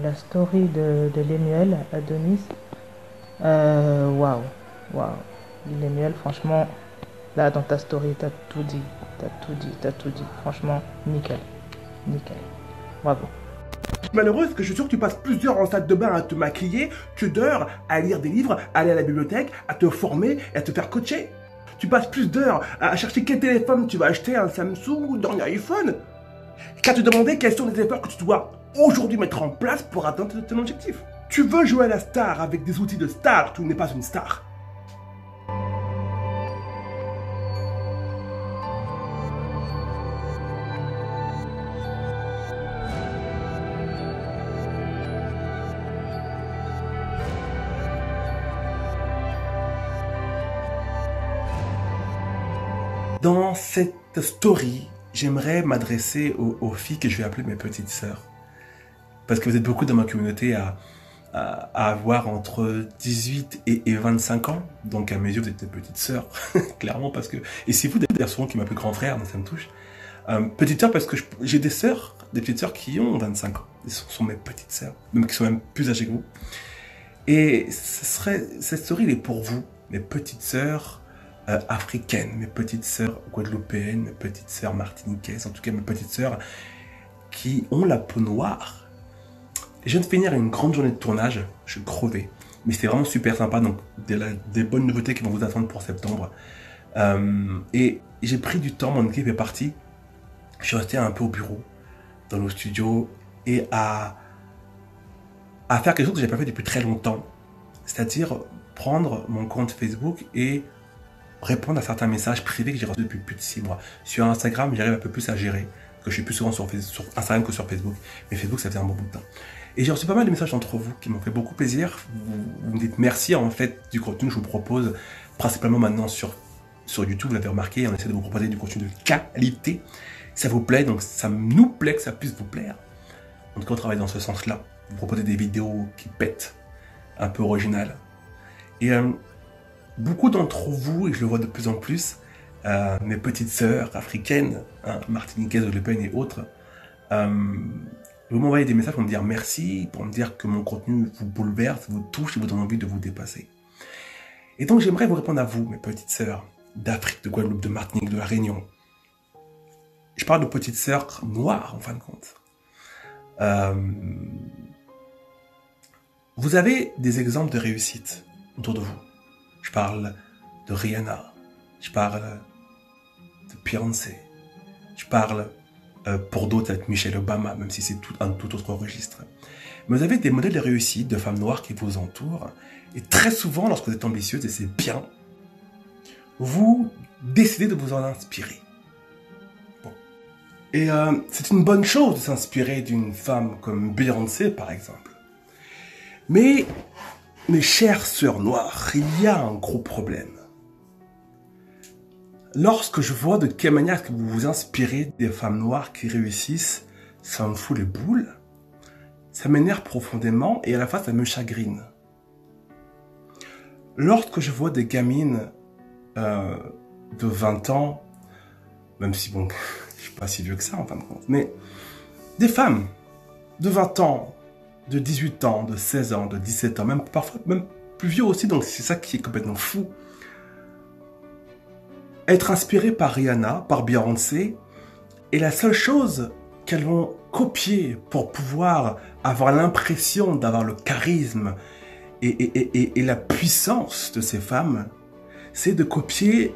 la story de Lemuel Adonis. Waouh, waouh. Lemuel, franchement, là dans ta story, t'as tout dit. T'as tout dit, t'as tout dit. Franchement, nickel. Nickel. Bravo. Malheureuse que je suis sûr que tu passes plusieurs heures en salle de bain à te maquiller, que d'heures à lire des livres, à aller à la bibliothèque, à te former et à te faire coacher. Tu passes plus d'heures à chercher quel téléphone tu vas acheter, un Samsung ou un iPhone, qu'à te demander quels sont les efforts que tu dois aujourd'hui mettre en place pour atteindre ton objectif. Tu veux jouer à la star avec des outils de star, tu n'es pas une star. Dans cette story, j'aimerais m'adresser aux filles que je vais appeler mes petites sœurs. Parce que vous êtes beaucoup dans ma communauté à avoir entre 18 et 25 ans. Donc à mes yeux, vous êtes des petites sœurs, clairement. Parce que, et c'est vous d'ailleurs souvent qui m'appelez grand frère, donc ça me touche. Petites sœurs parce que j'ai des sœurs, des petites sœurs qui ont 25 ans. Ce sont mes petites sœurs, même qui sont même plus âgées que vous. Et cette story, elle est pour vous, mes petites sœurs africaines, mes petites sœurs guadeloupéennes, mes petites sœurs martiniquaises, en tout cas mes petites sœurs qui ont la peau noire. Et je viens de finir une grande journée de tournage, je suis crevé, mais c'était vraiment super sympa, donc des bonnes nouveautés qui vont vous attendre pour septembre. Et j'ai pris du temps, mon équipe est partie, je suis resté un peu au bureau, dans nos studios, et à faire quelque chose que je n'ai pas fait depuis très longtemps, c'est-à-dire prendre mon compte Facebook et répondre à certains messages privés que j'ai reçus depuis plus de 6 mois. Sur Instagram, j'arrive un peu plus à gérer, que je suis plus souvent sur Instagram que sur Facebook. Mais Facebook, ça fait un bon bout de temps. Et j'ai reçu pas mal de messages d'entre vous qui m'ont fait beaucoup plaisir. Vous me dites merci en fait du contenu que je vous propose, principalement maintenant sur YouTube, vous l'avez remarqué, on essaie de vous proposer du contenu de qualité. Ça vous plaît, donc ça nous plaît que ça puisse vous plaire. En tout cas, on travaille dans ce sens-là. Vous proposez des vidéos qui pètent, un peu originales. Et beaucoup d'entre vous, et je le vois de plus en plus, mes petites sœurs africaines, martiniquaises, guadeloupéennes et autres, vous m'envoyez des messages pour me dire merci, pour me dire que mon contenu vous bouleverse, vous touche et vous donne envie de vous dépasser. Et donc j'aimerais vous répondre à vous, mes petites sœurs d'Afrique, de Guadeloupe, de Martinique, de La Réunion. Je parle de petites sœurs noires, en fin de compte. Vous avez des exemples de réussite autour de vous. Je parle de Rihanna, je parle de Beyoncé, je parle pour d'autres avec Michelle Obama, même si c'est un tout autre registre. Mais vous avez des modèles de réussite de femmes noires qui vous entourent, et très souvent, lorsque vous êtes ambitieuse, et c'est bien, vous décidez de vous en inspirer. Bon. Et c'est une bonne chose de s'inspirer d'une femme comme Beyoncé, par exemple. Mais mes chères sœurs noires, il y a un gros problème. Lorsque je vois de quelle manière que vous vous inspirez des femmes noires qui réussissent, ça me fout les boules, ça m'énerve profondément et à la fois ça me chagrine. Lorsque je vois des gamines de 20 ans, même si bon, je suis pas si vieux que ça en fin de compte, mais des femmes de 20 ans, de 18 ans, de 16 ans, de 17 ans, même parfois même plus vieux aussi, donc c'est ça qui est complètement fou. Être inspiré par Rihanna, par Beyoncé, est la seule chose qu'elles vont copier pour pouvoir avoir l'impression d'avoir le charisme et la puissance de ces femmes, c'est de copier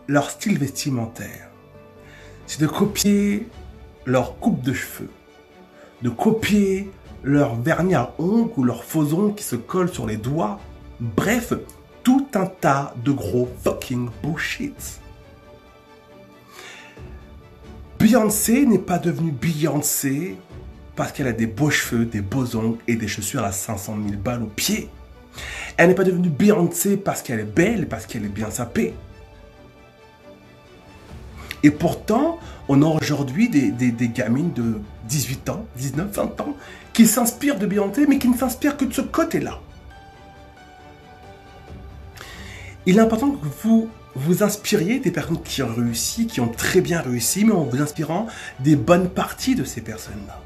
leur style vestimentaire, c'est de copier leur coupe de cheveux, de copier leur vernis à ongles ou leurs faux ongles qui se collent sur les doigts. Bref, tout un tas de gros fucking bullshit. Beyoncé n'est pas devenue Beyoncé parce qu'elle a des beaux cheveux, des beaux ongles et des chaussures à 500 000 balles aux pieds. Elle n'est pas devenue Beyoncé parce qu'elle est belle, parce qu'elle est bien sapée. Et pourtant, on a aujourd'hui des gamines de 18 ans, 19, 20 ans qui s'inspirent de Beyoncé, mais qui ne s'inspirent que de ce côté-là. Il est important que vous vous inspiriez des personnes qui ont réussi, qui ont très bien réussi, mais en vous inspirant des bonnes parties de ces personnes-là.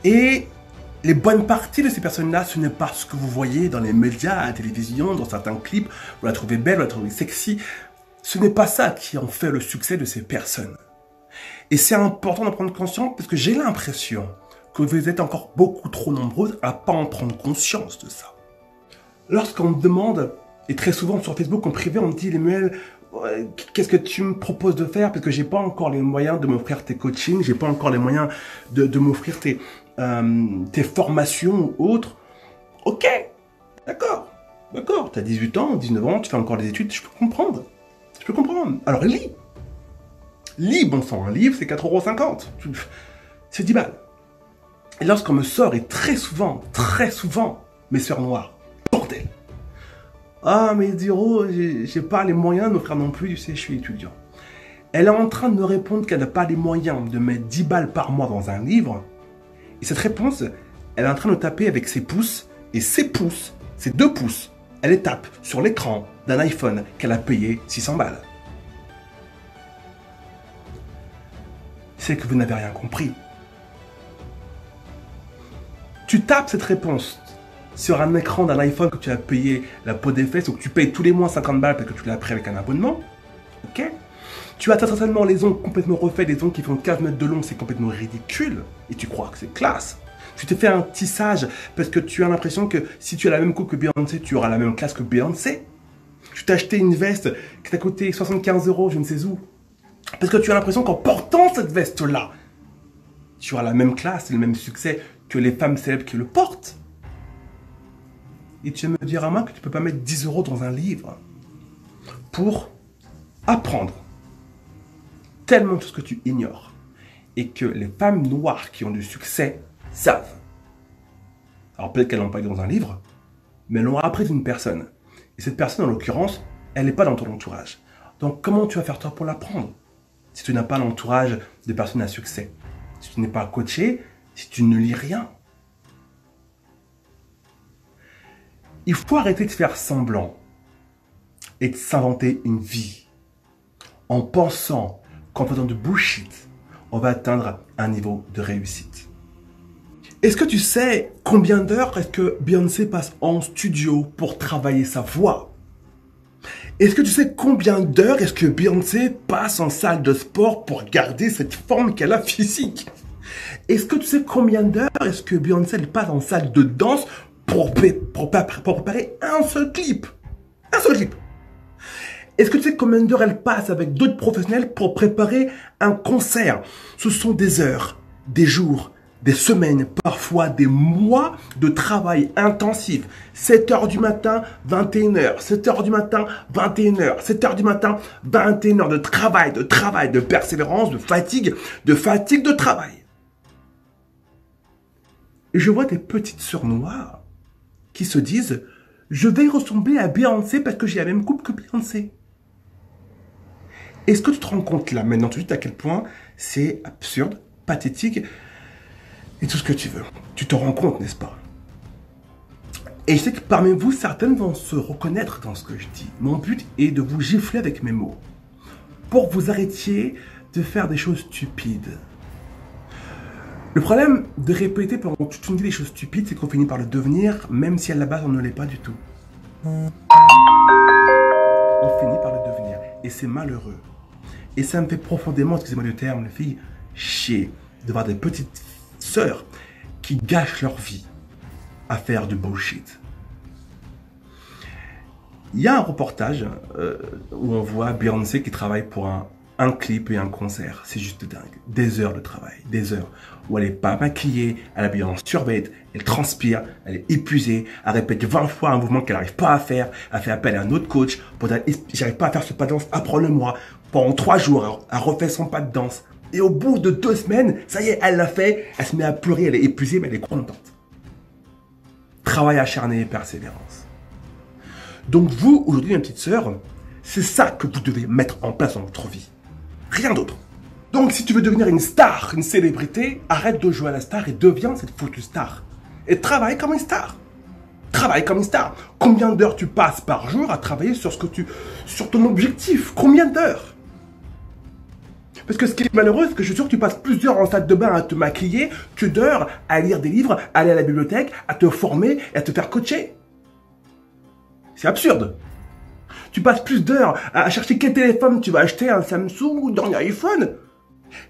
Et les bonnes parties de ces personnes-là, ce n'est pas ce que vous voyez dans les médias, à la télévision, dans certains clips. Vous la trouvez belle, vous la trouvez sexy. Ce n'est pas ça qui en fait le succès de ces personnes. Et c'est important d'en prendre conscience parce que j'ai l'impression que vous êtes encore beaucoup trop nombreuses à ne pas en prendre conscience de ça. Lorsqu'on me demande, et très souvent sur Facebook en privé, on me dit, Lemuel, qu'est-ce que tu me proposes de faire? Parce que j'ai pas encore les moyens de m'offrir tes coachings, j'ai pas encore les moyens de m'offrir tes formations ou autres. Ok, d'accord, tu as 18 ans, 19 ans, tu fais encore des études, je peux comprendre. Je peux comprendre. Alors lis. Lis, bon sang, un livre, c'est 4,50 €. C'est 10 balles. Et lorsqu'on me sort, et très souvent, mes sœurs noires, bordel. Ah, mais Diro, j'ai pas les moyens de m'offrir non plus, tu sais, je suis étudiant. Elle est en train de me répondre qu'elle n'a pas les moyens de mettre 10 balles par mois dans un livre. Et cette réponse, elle est en train de taper avec ses pouces, et ses pouces, ses 2 pouces, elle les tape sur l'écran d'un iPhone qu'elle a payé 600 balles. C'est que vous n'avez rien compris. Tu tapes cette réponse sur un écran d'un iPhone que tu as payé la peau des fesses ou que tu payes tous les mois 50 balles parce que tu l'as pris avec un abonnement. Ok? Tu as certainement les ongles complètement refaits, des ongles qui font 15 mètres de long, c'est complètement ridicule. Et tu crois que c'est classe. Tu te fais un tissage parce que tu as l'impression que si tu as la même coupe que Beyoncé, tu auras la même classe que Beyoncé. Tu t'as acheté une veste qui t'a coûté 75 €, je ne sais où. Parce que tu as l'impression qu'en portant cette veste-là, tu auras la même classe et le même succès que les femmes célèbres qui le portent. Et tu me diras, moi, que tu ne peux pas mettre 10 € dans un livre pour apprendre tellement de choses que tu ignores. Et que les femmes noires qui ont du succès savent. Alors peut-être qu'elles l'ont pas dit dans un livre, mais elles l'ont appris d'une personne. Et cette personne, en l'occurrence, elle n'est pas dans ton entourage. Donc comment tu vas faire toi pour l'apprendre si tu n'as pas l'entourage de personnes à succès? Si tu n'es pas coaché, si tu ne lis rien. Il faut arrêter de faire semblant et de s'inventer une vie en pensant qu'en faisant du bullshit, on va atteindre un niveau de réussite. Est-ce que tu sais combien d'heures est-ce que Beyoncé passe en studio pour travailler sa voix? Est-ce que tu sais combien d'heures est-ce que Beyoncé passe en salle de sport pour garder cette forme qu'elle a physique? Est-ce que tu sais combien d'heures est-ce que Beyoncé passe en salle de danse pour préparer un seul clip? Un seul clip. Est-ce que tu sais combien d'heures elle passe avec d'autres professionnels pour préparer un concert? Ce sont des heures, des jours, des semaines, parfois des mois de travail intensif. 7 h du matin, 21 h. 7 h du matin, 21 h. 7 h du matin, 21 h de travail, de persévérance, de fatigue de travail. Et je vois des petites sœurs noires qui se disent « Je vais ressembler à Beyoncé parce que j'ai la même coupe que Beyoncé. » Est-ce que tu te rends compte là, maintenant, tout de suite, à quel point c'est absurde, pathétique et tout ce que tu veux? Tu te rends compte, n'est-ce pas? Et je sais que parmi vous, certaines vont se reconnaître dans ce que je dis. Mon but est de vous gifler avec mes mots pour que vous arrêtiez de faire des choses stupides. Le problème de répéter pendant toute une vie des choses stupides, c'est qu'on finit par le devenir, même si à la base on ne l'est pas du tout. On finit par le devenir. Et c'est malheureux. Et ça me fait profondément, excusez-moi le terme, les filles, chier de voir des petites sœurs qui gâchent leur vie à faire du bullshit. Il y a un reportage où on voit Beyoncé qui travaille pour un clip et un concert. C'est juste dingue. Des heures de travail, des heures où elle n'est pas maquillée, elle est habillée en survêt, elle transpire, elle est épuisée, elle répète 20 fois un mouvement qu'elle n'arrive pas à faire, elle fait appel à un autre coach pour dire « J'arrive pas à faire ce pas de danse, apprends-le-moi ». Pendant 3 jours, elle refait son pas de danse. Et au bout de 2 semaines, ça y est, elle l'a fait, elle se met à pleurer, elle est épuisée, mais elle est contente. Travail acharné et persévérance. Donc vous, aujourd'hui, ma petite sœur, c'est ça que vous devez mettre en place dans votre vie. Rien d'autre. Donc si tu veux devenir une star, une célébrité, arrête de jouer à la star et deviens cette foutue star. Et travaille comme une star. Travaille comme une star. Combien d'heures tu passes par jour à travailler sur ton objectif? Combien d'heures? Parce que ce qui est malheureux, c'est que je suis sûr que tu passes plusieurs heures en salle de bain à te maquiller que d'heures à lire des livres, à aller à la bibliothèque, à te former et à te faire coacher. C'est absurde. Tu passes plus d'heures à chercher quel téléphone tu vas acheter, un Samsung ou un iPhone,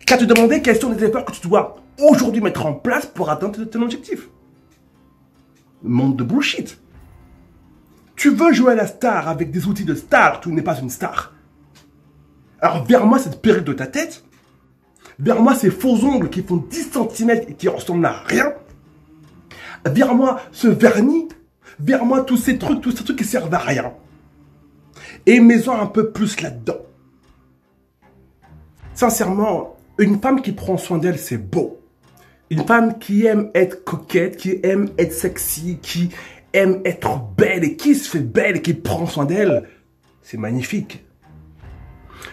qu'à te demander quels sont les efforts que tu dois aujourd'hui mettre en place pour atteindre ton objectif. Monde de bullshit. Tu veux jouer à la star avec des outils de star, tu n'es pas une star. Alors vers moi cette perruque de ta tête, vers moi ces faux ongles qui font 10 cm et qui ressemblent à rien, vers moi ce vernis, vers moi tous ces trucs qui servent à rien. Et mets-en un peu plus là-dedans. Sincèrement, une femme qui prend soin d'elle, c'est beau. Une femme qui aime être coquette, qui aime être sexy, qui aime être belle et qui se fait belle et qui prend soin d'elle, c'est magnifique.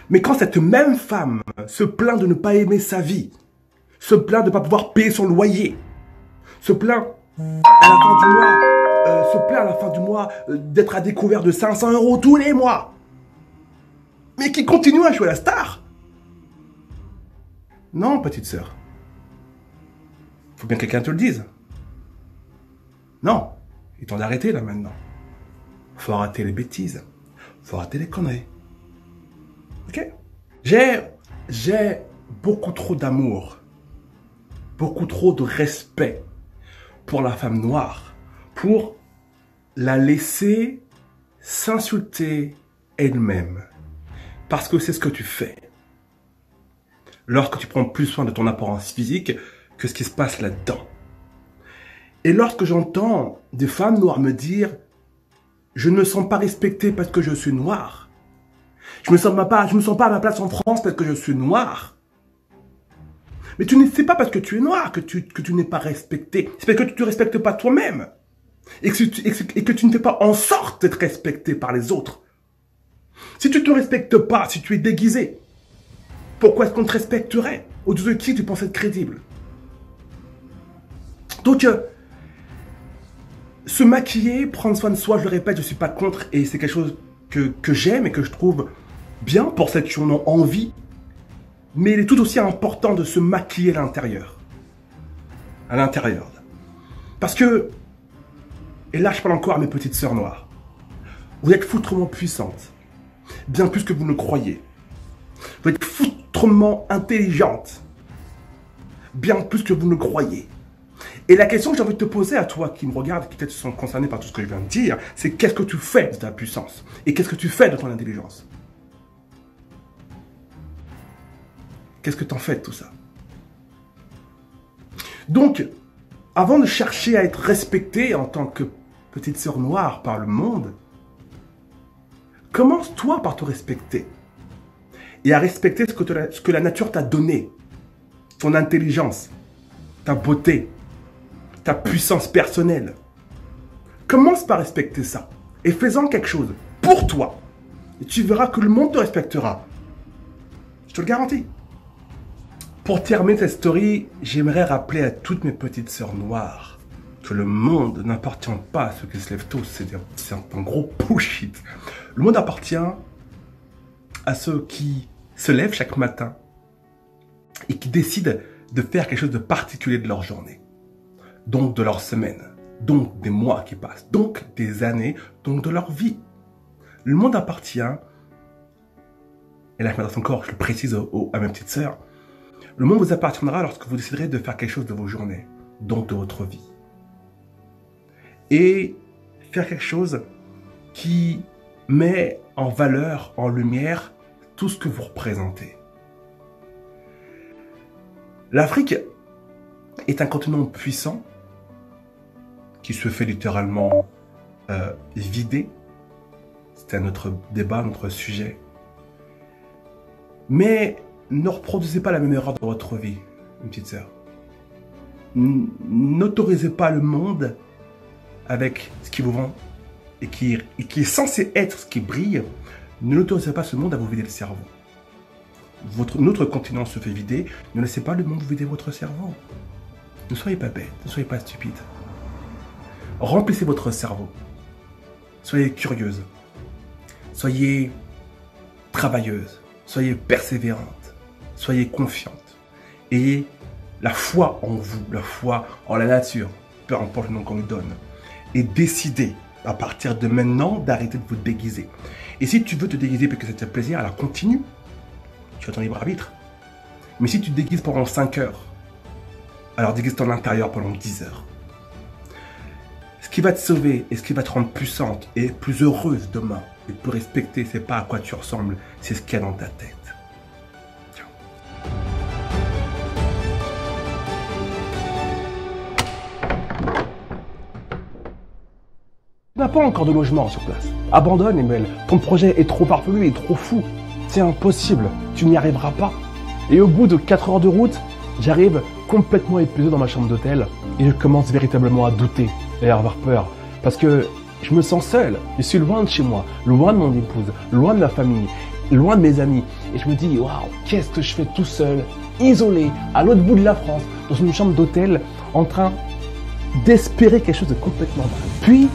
Mais quand cette même femme se plaint de ne pas aimer sa vie, se plaint de ne pas pouvoir payer son loyer, se plaint à la fin du mois, d'être à découvert de 500 € tous les mois, mais qui continue à jouer la star. Non, petite sœur. Faut bien que quelqu'un te le dise. Non, il est temps d'arrêter là maintenant. Faut arrêter les bêtises. Faut arrêter les conneries. Ok? J'ai beaucoup trop d'amour, beaucoup trop de respect pour la femme noire, pour la laisser s'insulter elle-même. Parce que c'est ce que tu fais. Lorsque tu prends plus soin de ton apparence physique que ce qui se passe là-dedans. Et lorsque j'entends des femmes noires me dire « Je ne me sens pas respectée parce que je suis noire. Je me sens pas à ma place en France parce que je suis noire. » Mais tu ne sais pas parce que tu es noire que tu n'es pas respecté. C'est parce que tu ne te respectes pas toi-même. Et que tu ne fais pas en sorte d'être respecté par les autres. Si tu ne te respectes pas, si tu es déguisé, pourquoi est-ce qu'on te respecterait? Au-dessus de qui tu penses être crédible? Donc, se maquiller, prendre soin de soi, je le répète, je ne suis pas contre. Et c'est quelque chose que j'aime et que je trouve bien pour celles qui en ont envie. Mais il est tout aussi important de se maquiller à l'intérieur. À l'intérieur. Parce que, et là je parle encore à mes petites sœurs noires, vous êtes foutrement puissantes. Bien plus que vous ne le croyez. Vous êtes foutrement intelligente. Bien plus que vous ne le croyez. Et la question que j'ai envie de te poser à toi qui me regarde, qui peut-être sont concernés par tout ce que je viens de dire, c'est qu'est-ce que tu fais de ta puissance? Et qu'est-ce que tu fais de ton intelligence? Qu'est-ce que tu en fais de tout ça? Donc, avant de chercher à être respectée en tant que petite sœur noire par le monde, commence toi par te respecter. Et à respecter ce que la nature t'a donné. Ton intelligence, ta beauté, ta puissance personnelle. Commence par respecter ça. Et fais-en quelque chose pour toi. Et tu verras que le monde te respectera. Je te le garantis. Pour terminer cette story, j'aimerais rappeler à toutes mes petites sœurs noires que le monde n'appartient pas à ceux qui se lèvent tôt. C'est un gros bullshit. Le monde appartient à ceux qui se lèvent chaque matin et qui décident de faire quelque chose de particulier de leur journée. Donc de leur semaine, donc des mois qui passent, donc des années, donc de leur vie. Le monde appartient, et là je m'adresse encore, je le précise à mes petites sœurs, le monde vous appartiendra lorsque vous déciderez de faire quelque chose de vos journées, donc de votre vie. Et faire quelque chose qui met en valeur, en lumière, tout ce que vous représentez. L'Afrique est un continent puissant qui se fait littéralement vider. C'est un autre débat, notre sujet. Mais ne reproduisez pas la même erreur dans votre vie, une petite sœur. N'autorisez pas le monde avec ce qui vous vend et qui est censé être ce qui brille. Ne l'autorisez pas ce monde à vous vider le cerveau. Notre continent se fait vider. Ne laissez pas le monde vous vider votre cerveau. Ne soyez pas bête, ne soyez pas stupide. Remplissez votre cerveau. Soyez curieuse. Soyez travailleuse. Soyez persévérante. soyez confiante. Ayez la foi en vous, la foi en la nature, peu importe le nom qu'on lui donne. Et décidez, à partir de maintenant, d'arrêter de vous déguiser. Et si tu veux te déguiser parce que ça te fait plaisir, alors continue. Tu as ton libre arbitre. Mais si tu te déguises pendant 5 heures, alors déguise-toi à l'intérieur pendant 10 heures. Ce qui va te sauver et ce qui va te rendre puissante et plus heureuse demain et plus respectée, c'est pas à quoi tu ressembles, c'est ce qu'il y a dans ta tête. Ciao. Tu n'as pas encore de logement sur place. Abandonne, Emmanuel. Ton projet est trop farfelu et trop fou. C'est impossible. Tu n'y arriveras pas. Et au bout de 4 heures de route, j'arrive complètement épuisé dans ma chambre d'hôtel et je commence véritablement à douter et à avoir peur. Parce que je me sens seul. Je suis loin de chez moi, loin de mon épouse, loin de ma famille, loin de mes amis. Et je me dis, waouh, qu'est-ce que je fais tout seul, isolé, à l'autre bout de la France, dans une chambre d'hôtel, en train d'espérer quelque chose de complètement dingue. Puis,